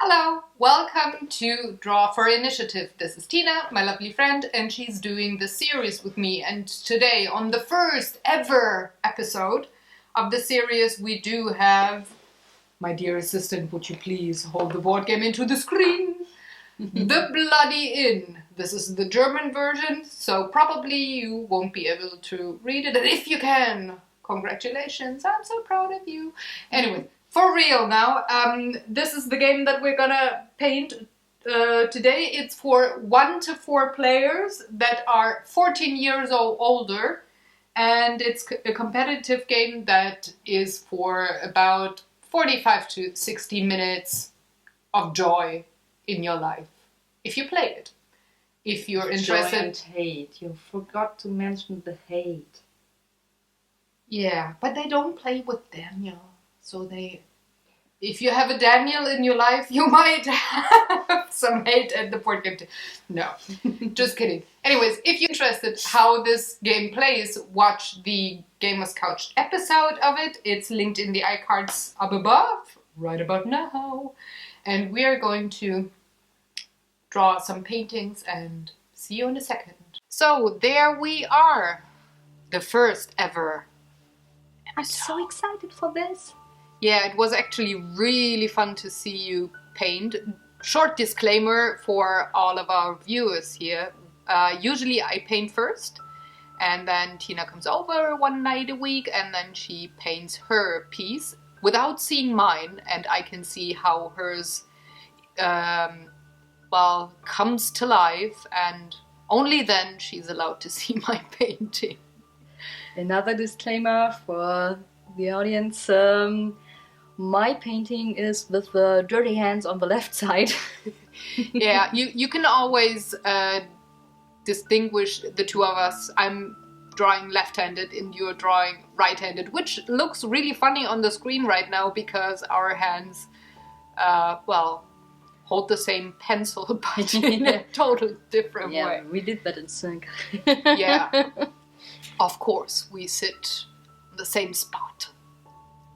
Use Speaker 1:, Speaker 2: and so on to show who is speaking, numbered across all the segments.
Speaker 1: Hello, welcome to Draw for Initiative. This is Tina, my lovely friend, and she's doing the series with me. And today, on the first ever episode of the series, we do have, my dear assistant, would you please hold the board game into the screen? The Bloody Inn. This is the German version, so probably you won't be able to read it. And if you can, congratulations, I'm so proud of you. Anyway. For real now, this is the game that we're gonna paint today. It's for 1 to 4 players that are 14 years or older, and it's a competitive game that is for about 45 to 60 minutes of joy in your life, if you play it. If you're interested...
Speaker 2: Joy and hate. You forgot to mention the hate.
Speaker 1: Yeah, but they don't play with Daniel. So if you have a Daniel in your life, you might have some hate at the board game. No, just kidding. Anyways, if you're interested how this game plays, watch the Gamers Couch episode of it. It's linked in the iCards up above, right about now. And we are going to draw some paintings and see you in a second. So there we are, the first ever.
Speaker 2: I'm so excited for this.
Speaker 1: Yeah, it was actually really fun to see you paint. Short disclaimer for all of our viewers here. Usually I paint first, and then Tina comes over one night a week, and then she paints her piece without seeing mine, and I can see how hers, comes to life, and only then she's allowed to see my painting.
Speaker 2: Another disclaimer for the audience. My painting is with the dirty hands on the left side.
Speaker 1: Yeah, you can always distinguish the two of us. I'm drawing left-handed and you're drawing right-handed, which looks really funny on the screen right now because our hands, hold the same pencil but in a total different way.
Speaker 2: Yeah, we did that in sync.
Speaker 1: Yeah, of course, we sit on the same spot.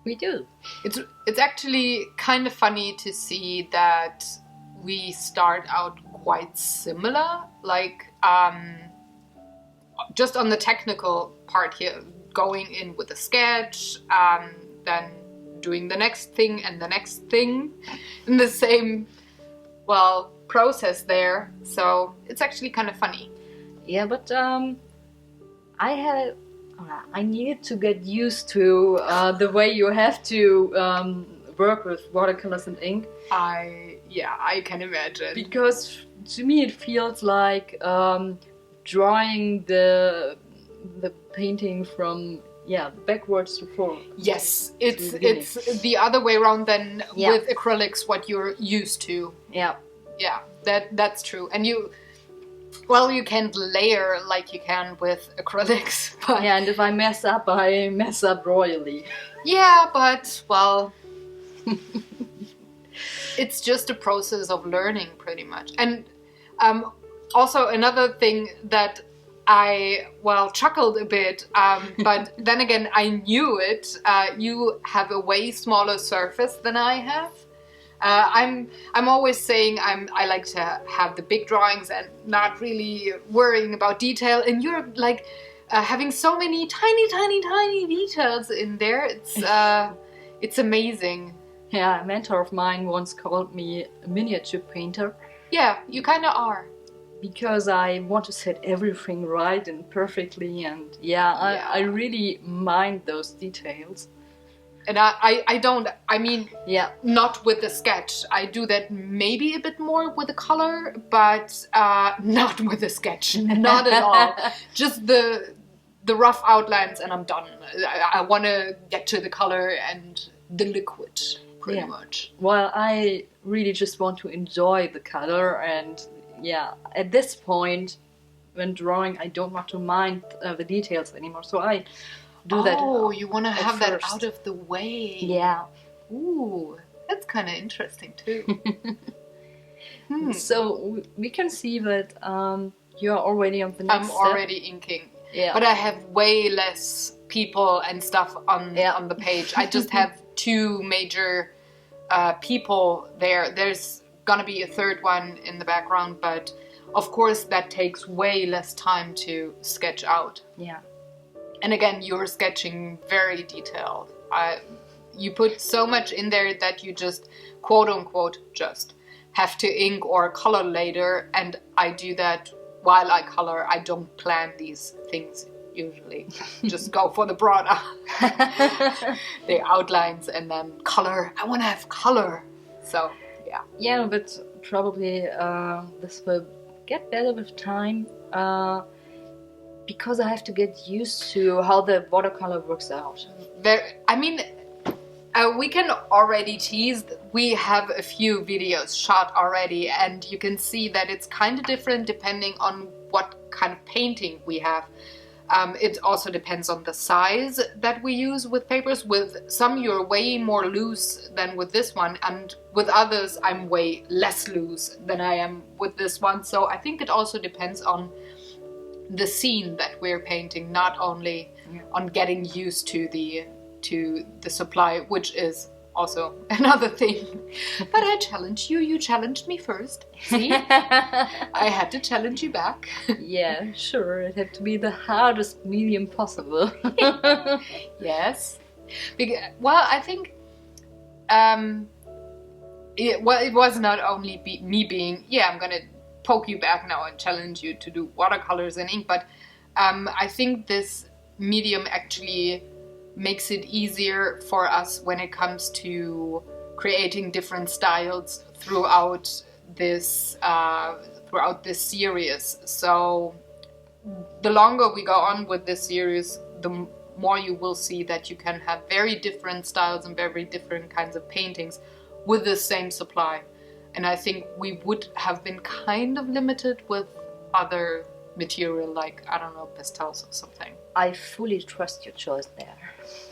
Speaker 2: We do.
Speaker 1: It's actually kind of funny to see that we start out quite similar, like just on the technical part here, going in with a sketch, then doing the next thing and the next thing in the same, process there. So it's actually kind of funny.
Speaker 2: Yeah, but I needed to get used to the way you have to work with watercolors and ink. I can imagine. Because to me it feels like drawing the painting from backwards to forward.
Speaker 1: Yes, it's the other way around than with acrylics, what you're used to. Yeah, that's true. And you can't layer like you can with acrylics. But
Speaker 2: yeah, and if I mess up, I mess up royally.
Speaker 1: Yeah, but, it's just a process of learning, pretty much. And also another thing that I, chuckled a bit, but then again, I knew it. You have a way smaller surface than I have. I'm always saying I like to have the big drawings and not really worrying about detail, and you're like having so many tiny details in there. It's amazing.
Speaker 2: Yeah, a mentor of mine once called me a miniature painter.
Speaker 1: Yeah, you kind of are.
Speaker 2: Because I want to set everything right and perfectly, and I really mind those details.
Speaker 1: And not with the sketch. I do that maybe a bit more with the color, but not with the sketch. Not at all. Just the rough outlines and I'm done. I want to get to the color and the liquid, pretty much.
Speaker 2: Well, I really just want to enjoy the color, and at this point, when drawing, I don't want to mind the details anymore. So I do that.
Speaker 1: Oh, you want to have that out of the way.
Speaker 2: Yeah.
Speaker 1: Ooh, that's kind of interesting too.
Speaker 2: So we can see that you're already on the next step.
Speaker 1: I'm already inking. Yeah. But I have way less people and stuff on the page. I just have 2 major people there. There's gonna be a third one in the background, but of course that takes way less time to sketch out.
Speaker 2: Yeah.
Speaker 1: And again, you're sketching very detailed. You put so much in there that you just, quote unquote, just have to ink or color later. And I do that while I color. I don't plan these things usually. Just go for the broad the outlines and then color. I want to have color. So, yeah.
Speaker 2: Yeah, but probably this will get better with time. Because I have to get used to how the watercolor works out.
Speaker 1: We can already tease. We have a few videos shot already, and you can see that it's kind of different depending on what kind of painting we have. It also depends on the size that we use with papers. With some, you're way more loose than with this one, and with others, I'm way less loose than I am with this one. So I think it also depends on the scene that we're painting, not only on getting used to the supply, which is also another thing. But I challenged you. You challenged me first. See? I had to challenge you back.
Speaker 2: Yeah, sure. It had to be the hardest medium possible.
Speaker 1: Yes. Well, I think it was not only me being, I'm going to poke you back now and challenge you to do watercolors and ink, but I think this medium actually makes it easier for us when it comes to creating different styles throughout this series. So the longer we go on with this series, the more you will see that you can have very different styles and very different kinds of paintings with the same supply. And I think we would have been kind of limited with other material, like, I don't know, pastels or something.
Speaker 2: I fully trust your choice there.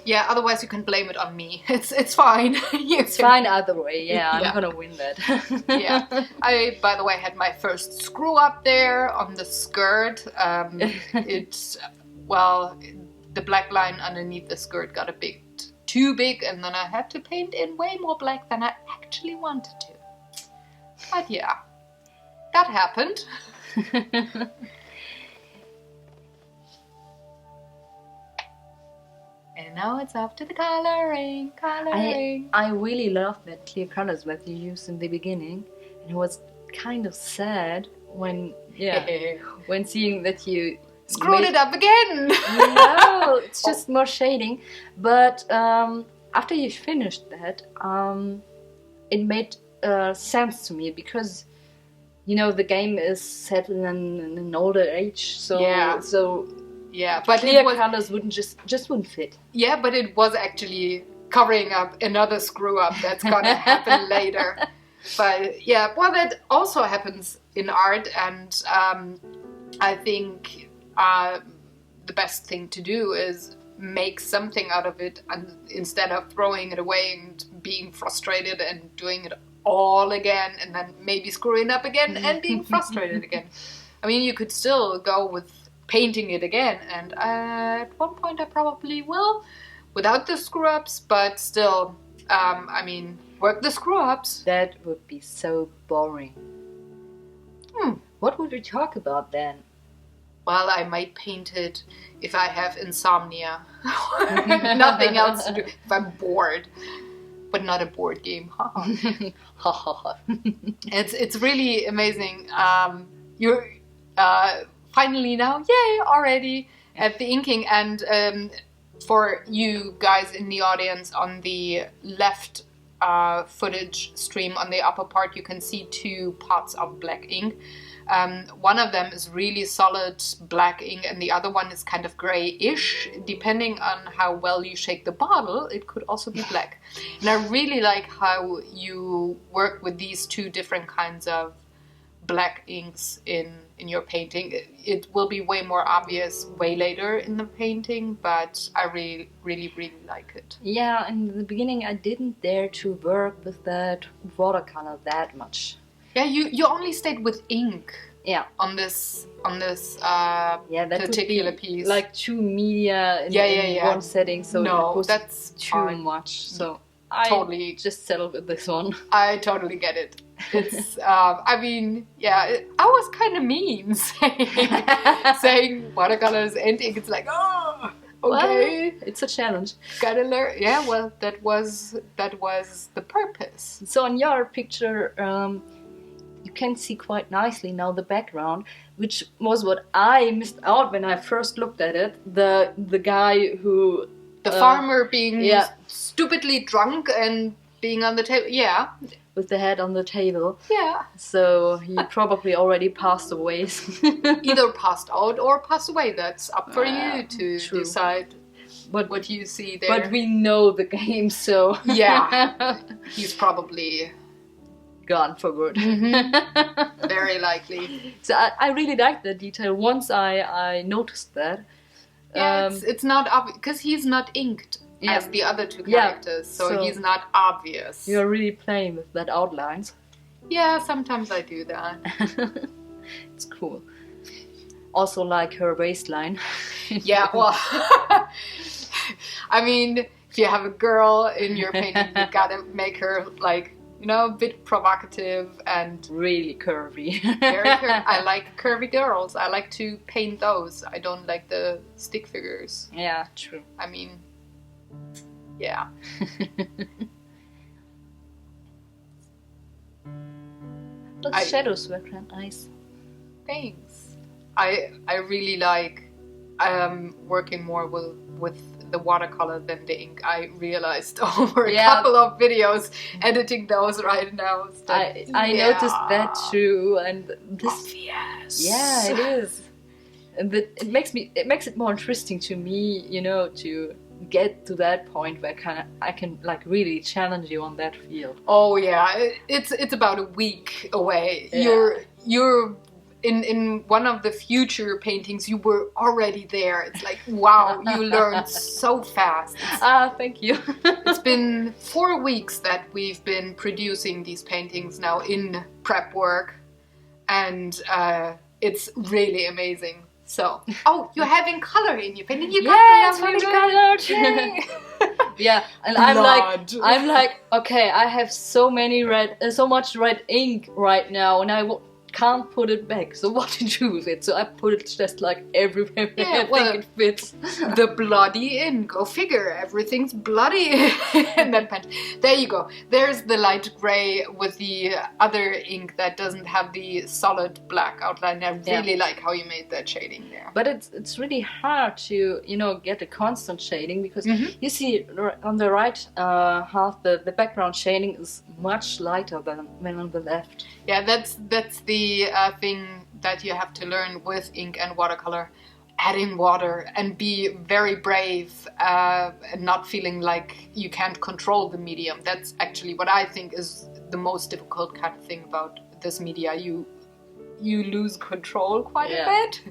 Speaker 1: Yeah, otherwise you can blame it on me. It's fine.
Speaker 2: It's fine either way. Yeah, I'm gonna win that.
Speaker 1: Yeah. I, by the way, had my first screw up there on the skirt. The black line underneath the skirt got a bit too big, and then I had to paint in way more black than I actually wanted to. But yeah, that happened. And now it's off to the coloring.
Speaker 2: I really love that clear colors that you used in the beginning. And it was kind of sad when seeing that you
Speaker 1: screwed it up again.
Speaker 2: No, it's just more shading. But after you finished that, it made sense to me, because the game is set in an older age, but clear colors wouldn't just wouldn't fit. Yeah,
Speaker 1: but it was actually covering up another screw up that's gonna happen later. But yeah, well, that also happens in art, and I think the best thing to do is make something out of it, and instead of throwing it away and being frustrated and doing it all again and then maybe screwing up again and being frustrated again. I mean, you could still go with painting it again, and at one point I probably will without the screw-ups, but still, work the screw-ups.
Speaker 2: That would be so boring. What would we talk about then?
Speaker 1: Well, I might paint it if I have insomnia. Nothing else to do. If I'm bored. But not a board game. It's really amazing. You're finally now, yay, already at the inking. And for you guys in the audience, on the left footage stream, on the upper part, you can see 2 pots of black ink. One of them is really solid black ink, and the other one is kind of grayish. Depending on how well you shake the bottle, it could also be black. And I really like how you work with these 2 different kinds of black inks in your painting. It will be way more obvious way later in the painting, but I really, really, really like it.
Speaker 2: Yeah, in the beginning I didn't dare to work with that watercolor that much.
Speaker 1: Yeah, you only stayed with ink.
Speaker 2: Yeah.
Speaker 1: On this
Speaker 2: that
Speaker 1: particular piece.
Speaker 2: Like 2 media in one setting, so
Speaker 1: no,
Speaker 2: it was
Speaker 1: that's
Speaker 2: too much. So
Speaker 1: totally
Speaker 2: just settled with this one.
Speaker 1: I totally get it. It's, I mean, yeah, I was kind of mean saying watercolors and ink. It's like, oh, okay.
Speaker 2: Well, it's a challenge.
Speaker 1: Gotta learn. Yeah, well, that was the purpose.
Speaker 2: So on your picture, you can see quite nicely now the background, which was what I missed out when I first looked at it. The guy who...
Speaker 1: The farmer being stupidly drunk and being on the table. Yeah.
Speaker 2: With the head on the table.
Speaker 1: Yeah.
Speaker 2: So he probably already passed away.
Speaker 1: Either passed out or passed away. That's up for you to decide what you see there.
Speaker 2: But we know the game, so...
Speaker 1: Yeah. He's probably...
Speaker 2: gone for good.
Speaker 1: Mm-hmm. Very likely.
Speaker 2: So I really liked the detail once I noticed that.
Speaker 1: Yeah, it's not obvious because he's not inked as the other two characters, so he's not obvious.
Speaker 2: You're really playing with that outlines.
Speaker 1: Yeah, sometimes I do that.
Speaker 2: It's cool. Also like her waistline.
Speaker 1: Yeah, well, I mean, if you have a girl in your painting, you gotta make her like, you know, a bit provocative and...
Speaker 2: really curvy.
Speaker 1: Very curvy. I like curvy girls. I like to paint those. I don't like the stick figures.
Speaker 2: Yeah, true.
Speaker 1: I mean, yeah.
Speaker 2: Those shadows were kind of nice.
Speaker 1: Thanks. I really like working more with the watercolor than the ink. I realized over a couple of videos editing those right now.
Speaker 2: I noticed that too, and this
Speaker 1: obvious.
Speaker 2: Yeah, it is, and it makes it more interesting to me, you know, to get to that point where I can like really challenge you on that field.
Speaker 1: Oh yeah, it's about a week away. Yeah. You're in one of the future paintings, you were already there. It's like, wow, you learned so fast.
Speaker 2: Thank you.
Speaker 1: It's been 4 weeks that we've been producing these paintings now in prep work, and it's really amazing. So, you're having color in your painting. You got
Speaker 2: it's fully colored. Yeah, and I'm like, okay, I have so much red ink right now, and I can't put it back, so what to do with it? So I put it just like everywhere. I think it fits.
Speaker 1: The bloody ink. Go figure, everything's bloody in that pen. There you go. There's the light gray with the other ink that doesn't have the solid black outline. I really like how you made that shading there.
Speaker 2: But it's really hard to, you know, get a constant shading, because you see on the right half the background shading is much lighter than on the left.
Speaker 1: Yeah, that's the thing that you have to learn with ink and watercolor. Adding water and be very brave and not feeling like you can't control the medium. That's actually what I think is the most difficult kind of thing about this media. You lose control quite a bit.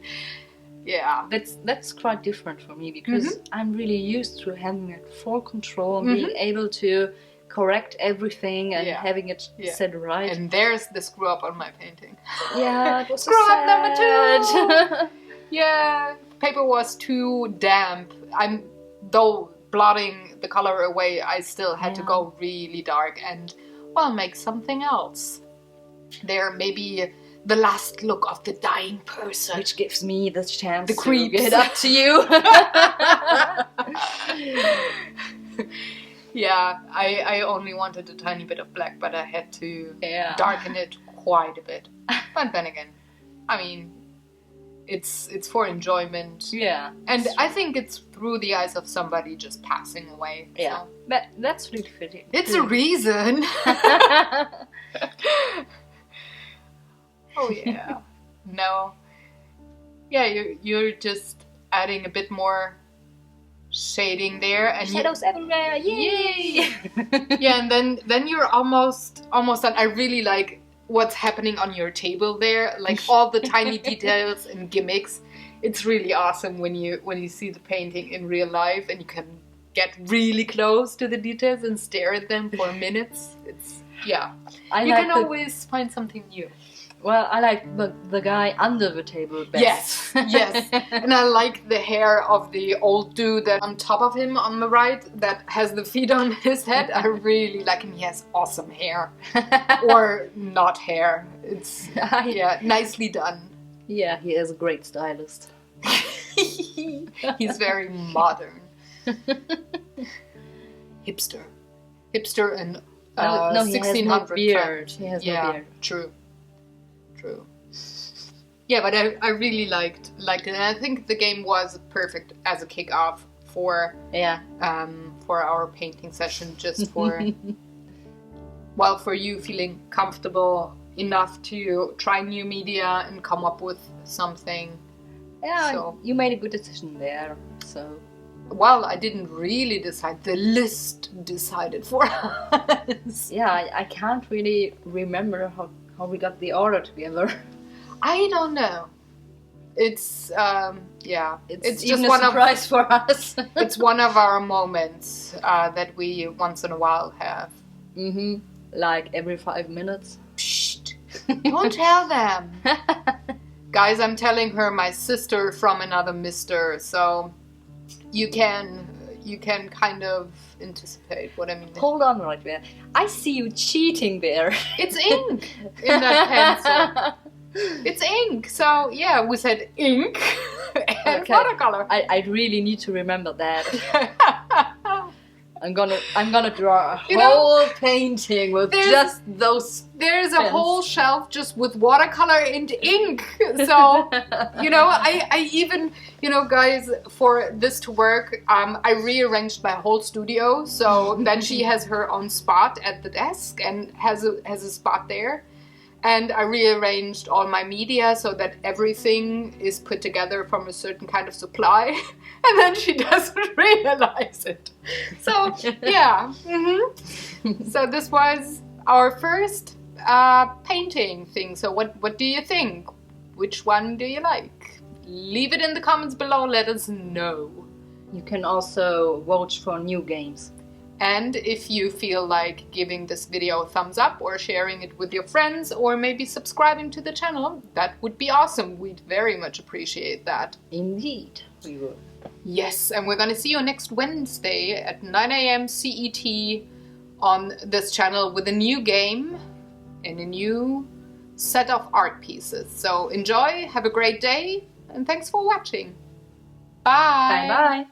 Speaker 1: Yeah.
Speaker 2: That's quite different for me, because I'm really used to having like full control and being able to correct everything and having it set right.
Speaker 1: And there's the screw up on my painting.
Speaker 2: Yeah, it was
Speaker 1: screw up number 2. Yeah, paper was too damp. Though blotting the color away, I still had to go really dark and make something else. There, maybe the last look of the dying person,
Speaker 2: which gives me the chance
Speaker 1: to
Speaker 2: get up to you.
Speaker 1: Yeah, I only wanted a tiny bit of black, but I had to darken it quite a bit. But then again, I mean, it's for enjoyment.
Speaker 2: Yeah.
Speaker 1: And I think it's through the eyes of somebody just passing away.
Speaker 2: Yeah. So. That's really fitting.
Speaker 1: It's a reason. Oh yeah. No. Yeah, you're just adding a bit more shading there, and
Speaker 2: shadows everywhere. Yay!
Speaker 1: Yeah, and then you're almost done. I really like what's happening on your table there, like all the tiny details and gimmicks. It's really awesome when you see the painting in real life and you can get really close to the details and stare at them for minutes. It's you can always find something new.
Speaker 2: Well, I like the guy under the table best.
Speaker 1: Yes, yes. And I like the hair of the old dude that on top of him on the right that has the feet on his head. I really like him. He has awesome hair. Or not hair. It's, yeah, nicely done.
Speaker 2: Yeah, he is a great stylist.
Speaker 1: He's very modern. Hipster. Hipster and
Speaker 2: no, he
Speaker 1: 1600
Speaker 2: has no beard. He has no beard.
Speaker 1: True. Yeah, but I really liked it, and I think the game was perfect as a kick-off for our painting session, just for for you feeling comfortable enough to try new media and come up with something.
Speaker 2: Yeah, so, you made a good decision there. So.
Speaker 1: Well, I didn't really decide. The list decided for us.
Speaker 2: Yeah, I can't really remember how we got the order together.
Speaker 1: I don't know. It's
Speaker 2: it's
Speaker 1: just
Speaker 2: one surprise for us.
Speaker 1: It's one of our moments that we once in a while have.
Speaker 2: Mm-hmm. Like every 5 minutes.
Speaker 1: Psst! Don't tell them. Guys, I'm telling her my sister from another mister, so you can kind of anticipate what I mean.
Speaker 2: Hold on right there. I see you cheating there.
Speaker 1: It's ink in that pencil. It's ink. So yeah, we said ink and watercolor.
Speaker 2: I really need to remember that. I'm gonna draw a whole painting with just those.
Speaker 1: There's a whole shelf just with watercolor and ink. So I even guys, for this to work, I rearranged my whole studio so that she has her own spot at the desk and has a spot there. And I rearranged all my media so that everything is put together from a certain kind of supply. And then she doesn't realize it. So, yeah. Mm-hmm. So this was our first painting thing. So what do you think? Which one do you like? Leave it in the comments below. Let us know.
Speaker 2: You can also watch for new games.
Speaker 1: And if you feel like giving this video a thumbs up or sharing it with your friends or maybe subscribing to the channel, that would be awesome. We'd very much appreciate that.
Speaker 2: Indeed, we would.
Speaker 1: Yes, and we're going to see you next Wednesday at 9 a.m. CET on this channel with a new game and a new set of art pieces. So enjoy, have a great day, and thanks for watching. Bye!
Speaker 2: Bye-bye!